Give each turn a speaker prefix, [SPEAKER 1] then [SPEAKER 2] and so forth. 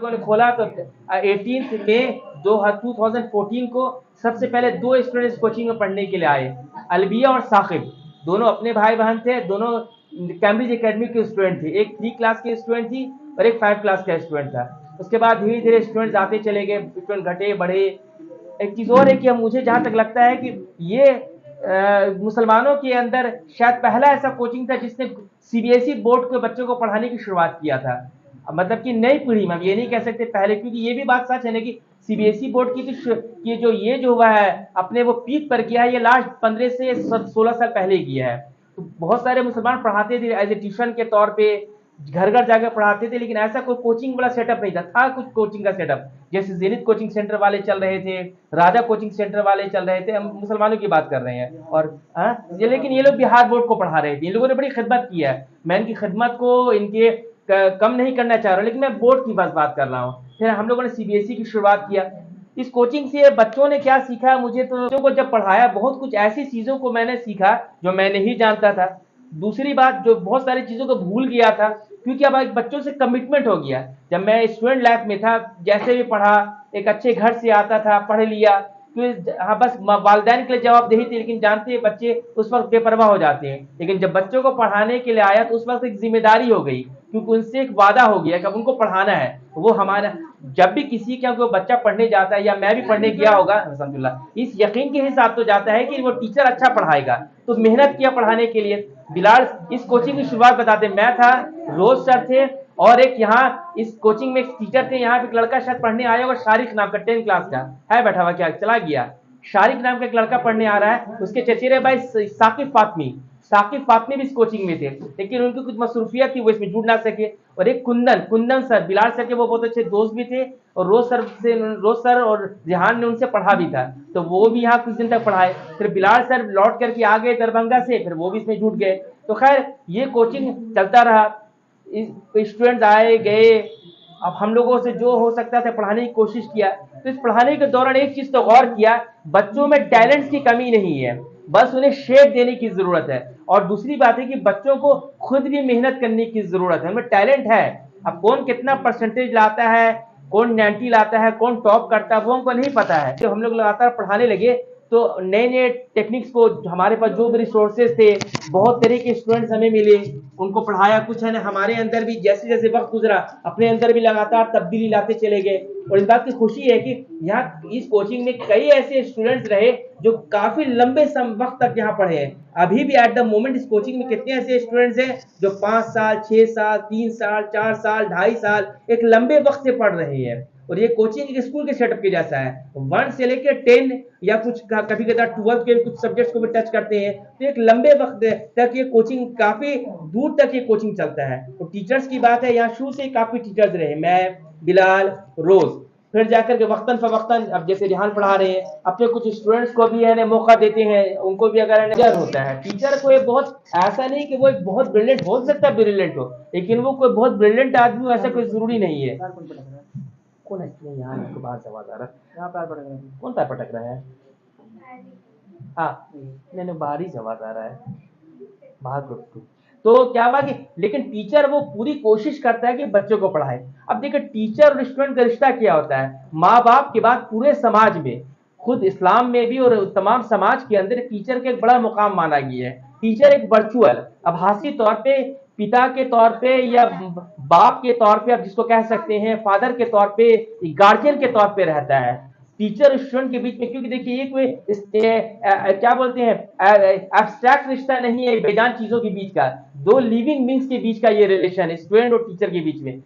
[SPEAKER 1] लोगों ने खोला तो 18 मई 2014 को सबसे पहले 2 स्टूडेंट्स कोचिंग में पढ़ने के लिए आए, अलबिया और साकिब। दोनों अपने भाई बहन थे, दोनों कैम्ब्रिज एकेडमी के स्टूडेंट थे। एक 3 क्लास की स्टूडेंट थी और एक 5 क्लास का स्टूडेंट था। उसके बाद धीरे धीरे स्टूडेंट्स आते चले गए, स्टूडेंट घटे बढ़े। एक चीज़ और है कि मुझे जहाँ तक लगता है कि ये मुसलमानों के अंदर शायद पहला ऐसा कोचिंग था जिसने सीबीएसई बोर्ड के बच्चों को पढ़ाने की शुरुआत किया था। मतलब कि नई पीढ़ी में, ये नहीं कह सकते पहले, क्योंकि ये भी बात सच है ना कि सीबीएसई बोर्ड की जो हुआ है अपने वो पीक पर किया है, ये लास्ट 15 से 16 साल पहले किया है। तो बहुत सारे मुसलमान पढ़ाते थे एज ए ट्यूशन के तौर पे, घर घर जाकर पढ़ाते थे, लेकिन ऐसा कोई कोचिंग वाला सेटअप नहीं था कुछ कोचिंग का सेटअप, जैसे जेनिथ कोचिंग सेंटर वाले चल रहे थे, राजा कोचिंग सेंटर वाले चल रहे थे, हम मुसलमानों की बात कर रहे हैं। और लेकिन ये लोग बिहार बोर्ड को पढ़ा रहे थे, इन लोगों ने बड़ी खिदमत की है, मैं इनकी खिदमत को इनके कम नहीं करना चाह रहा हूँ, लेकिन मैं बोर्ड की बात कर रहा हूँ। फिर हम लोगों ने सीबीएसई की शुरुआत किया। इस कोचिंग से बच्चों ने क्या सीखा, मुझे तो बच्चों को जब पढ़ाया बहुत कुछ ऐसी चीज़ों को मैंने सीखा जो मैं नहीं जानता था। दूसरी बात, जो बहुत सारी चीज़ों को भूल गया था, क्योंकि अब एक बच्चों से कमिटमेंट हो गया। जब मैं स्टूडेंट लाइफ में था, जैसे भी पढ़ा, एक अच्छे घर से आता था, पढ़ लिया, हाँ बस वालदैन के लिए जवाबदेही थी, लेकिन जानते हैं बच्चे उस वक्त बेपरवाह हो जाते हैं। लेकिन जब बच्चों को पढ़ाने के लिए आया तो उस वक्त एक जिम्मेदारी हो गई, क्योंकि उनसे एक वादा हो गया कि अब उनको पढ़ाना है। वो हमारा, जब भी किसी का कोई बच्चा पढ़ने जाता है, या मैं भी पढ़ने गया होगा अल्हम्दुलिल्लाह, इस यकीन के हिसाब तो जाता है कि वो टीचर अच्छा पढ़ाएगा, तो मेहनत किया पढ़ाने के लिए। बिलाल इस कोचिंग की शुरुआत बताते, मैं था, रोज सर थे, और एक यहाँ इस कोचिंग में एक टीचर थे, यहाँ पे एक लड़का शायद पढ़ने आया होगा, शारिक नाम का, 10 क्लास का है, बैठा हुआ, क्या चला गया, शारिक नाम का एक लड़का पढ़ने आ रहा है, उसके चचेरे भाई साकिब फातमी भी इस कोचिंग में थे, लेकिन उनकी कुछ मसरूफियत थी, वो इसमें जुड़ ना सके। और एक कुंदन सर, बिलाल सर के वो बहुत अच्छे दोस्त भी थे, और रोज सर और रिहान ने उनसे पढ़ा भी था, तो वो भी यहाँ कुछ दिन तक पढ़ाए। फिर बिलाल सर लौट करके आ गए दरभंगा से, फिर वो भी इसमें जुट गए। तो खैर ये कोचिंग चलता रहा, स्टूडेंट्स आए गए। अब हम लोगों से जो हो सकता था पढ़ाने की कोशिश किया। तो इस पढ़ाने के दौरान एक चीज तो गौर किया, बच्चों में टैलेंट्स की कमी नहीं है, बस उन्हें शेप देने की जरूरत है। और दूसरी बात है कि बच्चों को खुद भी मेहनत करने की जरूरत है, उनमें टैलेंट है। अब कौन कितना परसेंटेज लाता है, कौन 90 लाता है, कौन टॉप करता है, वो हमको नहीं पता है। तो हम लोग लगातार पढ़ाने लगे, तो नए नए टेक्निक्स को, हमारे पास जो भी रिसोर्सेज थे, बहुत तरह के स्टूडेंट्स हमें मिले, उनको पढ़ाया। कुछ है ना, हमारे अंदर भी जैसे जैसे वक्त गुजरा, अपने अंदर भी लगातार तब्दीली लाते चले गए। और इस बात की खुशी है कि यहाँ इस कोचिंग में कई ऐसे स्टूडेंट्स रहे जो काफी लंबे वक्त तक यहाँ पढ़े हैं। अभी भी एट द मोमेंट इस कोचिंग में कितने ऐसे स्टूडेंट्स हैं जो 5 साल, 6 साल, 3 साल, 4 साल, 2.5 साल एक लंबे वक्त से पढ़ रहे हैं। और ये कोचिंग एक स्कूल के सेटअप के जैसा है, 1 से लेकर 10 या कुछ कभी कभी 12 के कुछ सब्जेक्ट्स को भी टच करते हैं। तो एक लंबे वक्त तक ये कोचिंग, काफी दूर तक ये कोचिंग चलता है। और टीचर्स की बात है, यहाँ शुरू से काफी टीचर्स रहे, मैं, बिलाल, रोज, फिर जाकर के वक्तन फवक्तन, अब जैसे रिहान पढ़ा रहे हैं, अपने कुछ स्टूडेंट्स को भी है ना मौका देते हैं, उनको भी अगर टीचर होता है। टीचर को एक बहुत ऐसा नहीं कि वो एक बहुत ब्रिलियंट हो सकता है, ब्रिलियंट हो, लेकिन वो कोई बहुत ब्रिलियंट आदमी हो ऐसा कोई जरूरी नहीं है। कौन है इसमें, यहाँ आपको बाहर से आवाज आ रहा है, यहाँ पैर पटक रहा है, कौन पैर पटक रहा है? हाँ नहीं, बाहर ही से आवाज आ रहा है, बाहर को। तो क्या हुआ कि, लेकिन टीचर वो पूरी कोशिश करता है कि बच्चों को पढ़ाए। अब देखिए टीचर और स्टूडेंट का रिश्ता क्या होता है, माँ बाप के बाद पूरे समाज में, खुद इस्लाम में भी और तमाम समाज के अंदर टीचर का एक बड़ा मुकाम माना गया है। टीचर एक वर्चुअल, आभासी तौर पे, पिता के तौर पे या बाप के तौर पे, आप जिसको कह सकते हैं फादर के तौर पे, गार्जियन के तौर पे रहता है टीचर स्टूडेंट के बीच में। क्योंकि देखिए ये कोई क्या बोलते हैं, एब्स्ट्रैक्ट रिश्ता नहीं है बेजान चीजों के बीच का, 2 लिविंग बींग्स के बीच का ये रिलेशन है, स्टूडेंट और टीचर के बीच में।